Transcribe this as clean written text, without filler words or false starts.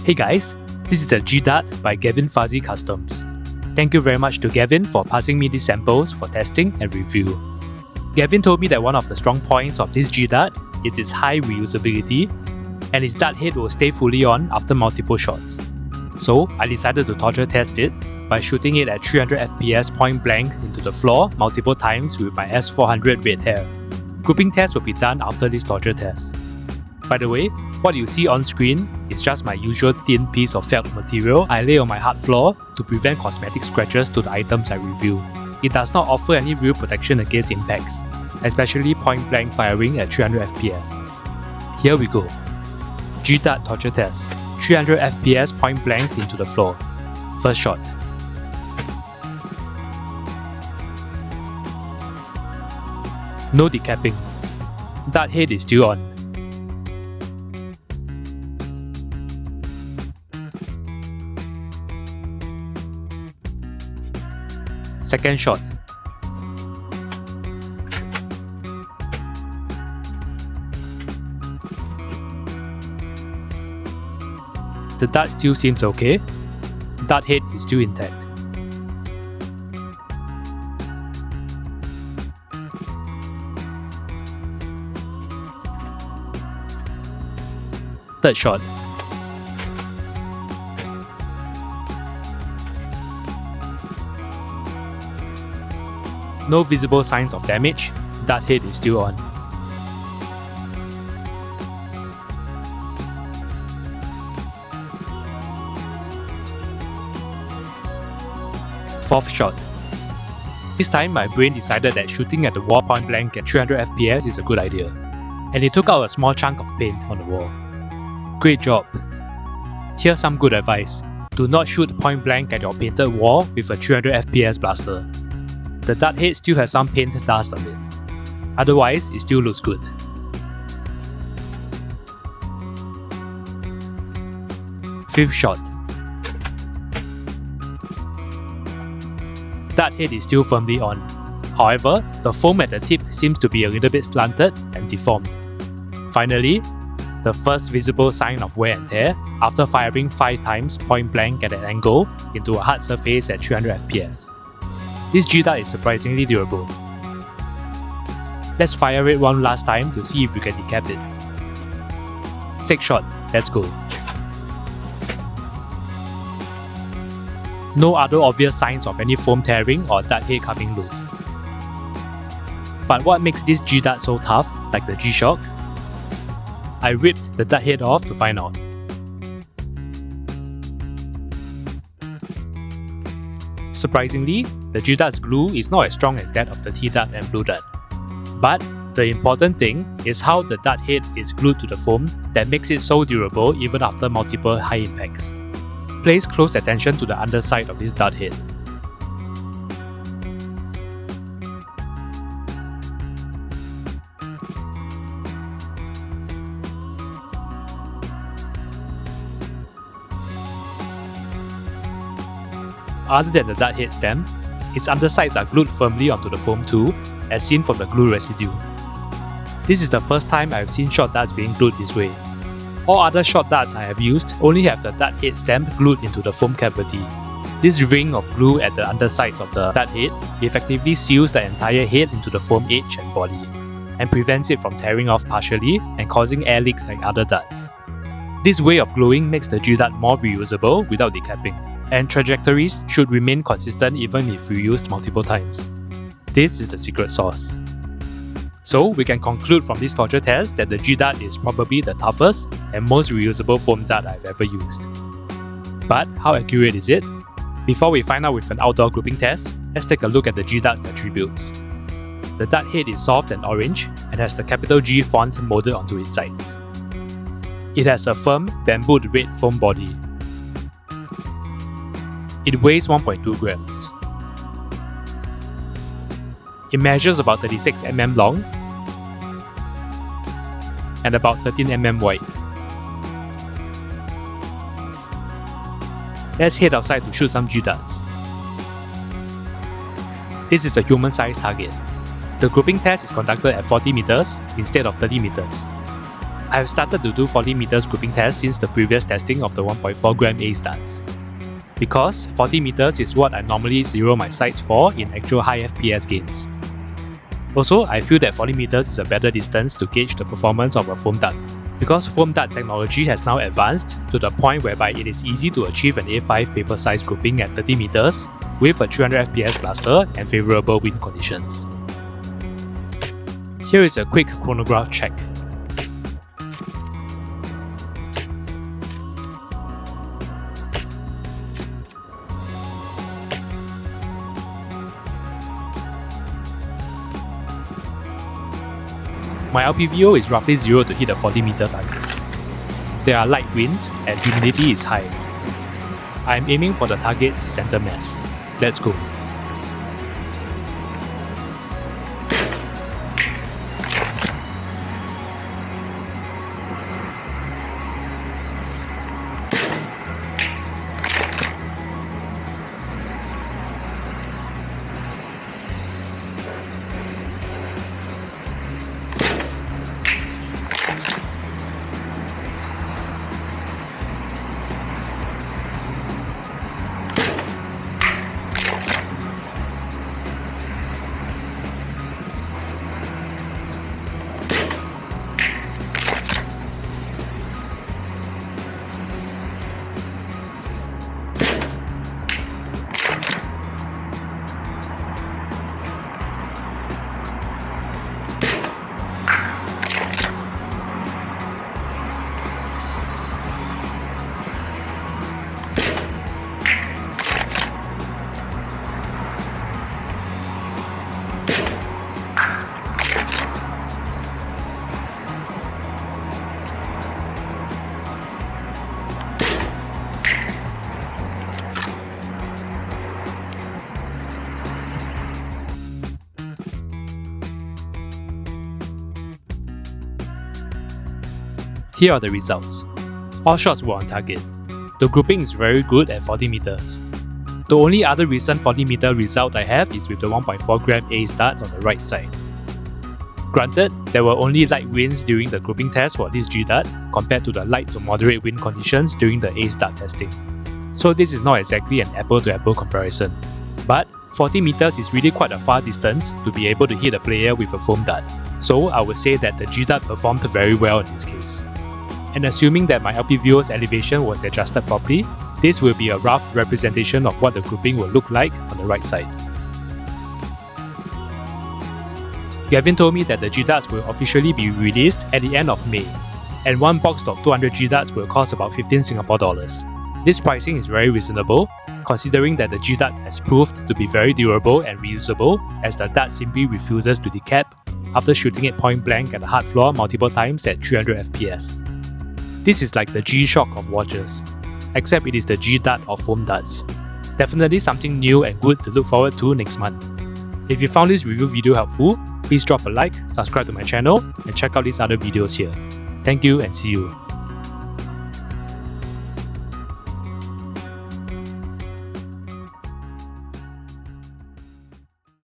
Hey guys, this is the GDART by GavinfuzzyCustoms. Thank you very much to Gavin for passing me these samples for testing and review. Gavin told me that one of the strong points of this GDART is its high reusability, and its dart head will stay fully on after multiple shots. So I decided to torture test it by shooting it at 300 FPS point blank into the floor multiple times with my S400 Red Hare. Grouping tests will be done after this torture test. By the way, what you see on screen is just my usual thin piece of felt material I lay on my hard floor to prevent cosmetic scratches to the items I review. It does not offer any real protection against impacts, especially point blank firing at 300 FPS. Here we go. GDART torture test. 300 FPS point blank into the floor. First shot. No decapping. Dart head is still on. Second shot. The dart still seems okay. Dart head is still intact. Third shot. No visible signs of damage. Dart head is still on. Fourth shot. This time my brain decided that shooting at the wall point blank at 300 FPS is a good idea, and it took out a small chunk of paint on the wall. Great job! Here's some good advice. Do not shoot point blank at your painted wall with a 300 FPS blaster. The dart head still has some paint dust on it. Otherwise, it still looks good. Fifth shot. Dart head is still firmly on. However, the foam at the tip seems to be a little bit slanted and deformed. Finally, the first visible sign of wear and tear after firing 5 times point blank at an angle into a hard surface at 300 FPS. This GDART is surprisingly durable. Let's fire it one last time to see if we can decap it. Sixth shot, let's go. No other obvious signs of any foam tearing or dart head coming loose. But what makes this GDART so tough, like the G-Shock? I ripped the dart head off to find out. Surprisingly, the GDART's glue is not as strong as that of the T-Dart and Blue Dart. But the important thing is how the dart head is glued to the foam that makes it so durable even after multiple high impacts. Place close attention to the underside of this dart head. Other than the dart head stem, its undersides are glued firmly onto the foam too, as seen from the glue residue. This is the first time I have seen short darts being glued this way. All other short darts I have used only have the dart head stem glued into the foam cavity. This ring of glue at the undersides of the dart head effectively seals the entire head into the foam edge and body, and prevents it from tearing off partially and causing air leaks like other darts. This way of gluing makes the GDART more reusable without decapping, and trajectories should remain consistent even if reused multiple times. This is the secret sauce. So we can conclude from this torture test that the GDART is probably the toughest and most reusable foam dart I've ever used. But how accurate is it? Before we find out with an outdoor grouping test, let's take a look at the GDART's attributes. The dart head is soft and orange and has the capital G font molded onto its sides. It has a firm, bambooed red foam body. It weighs 1.2 grams. It measures about 36 mm long and about 13 mm wide. Let's head outside to shoot some GDARTs. This is a human-sized target. The grouping test is conducted at 40 meters instead of 30 meters. I have started to do 40 meters grouping test since the previous testing of the 1.4 gram ace darts. Because 40 meters is what I normally zero my sights for in actual high FPS games. Also, I feel that 40 meters is a better distance to gauge the performance of a foam dart, because foam dart technology has now advanced to the point whereby it is easy to achieve an A5 paper size grouping at 30 meters with a 300 FPS blaster and favorable wind conditions. Here is a quick chronograph check. My LPVO is roughly 0 to hit a 40 meter target. There are light winds and humidity is high. I am aiming for the target's center mass. Let's go. Here are the results. All shots were on target. The grouping is very good at 40 meters. The only other recent 40 meter result I have is with the 1.4 gram ace dart on the right side. Granted, there were only light winds during the grouping test for this GDART compared to the light to moderate wind conditions during the ace dart testing. So this is not exactly an apple-to-apple comparison. But 40 meters is really quite a far distance to be able to hit a player with a foam dart. So I would say that the GDART performed very well in this case. And assuming that my LPVO's elevation was adjusted properly, this will be a rough representation of what the grouping will look like on the right side. Gavin told me that the GDARTs will officially be released at the end of May, and one box of 200 GDARTs will cost about 15 Singapore dollars. This pricing is very reasonable, considering that the GDART has proved to be very durable and reusable, as the dart simply refuses to decap after shooting it point blank at the hard floor multiple times at 300 FPS. This is like the G-Shock of watches, except it is the G-Dart of foam darts. Definitely something new and good to look forward to next month. If you found this review video helpful, please drop a like, subscribe to my channel, and check out these other videos here. Thank you and see you.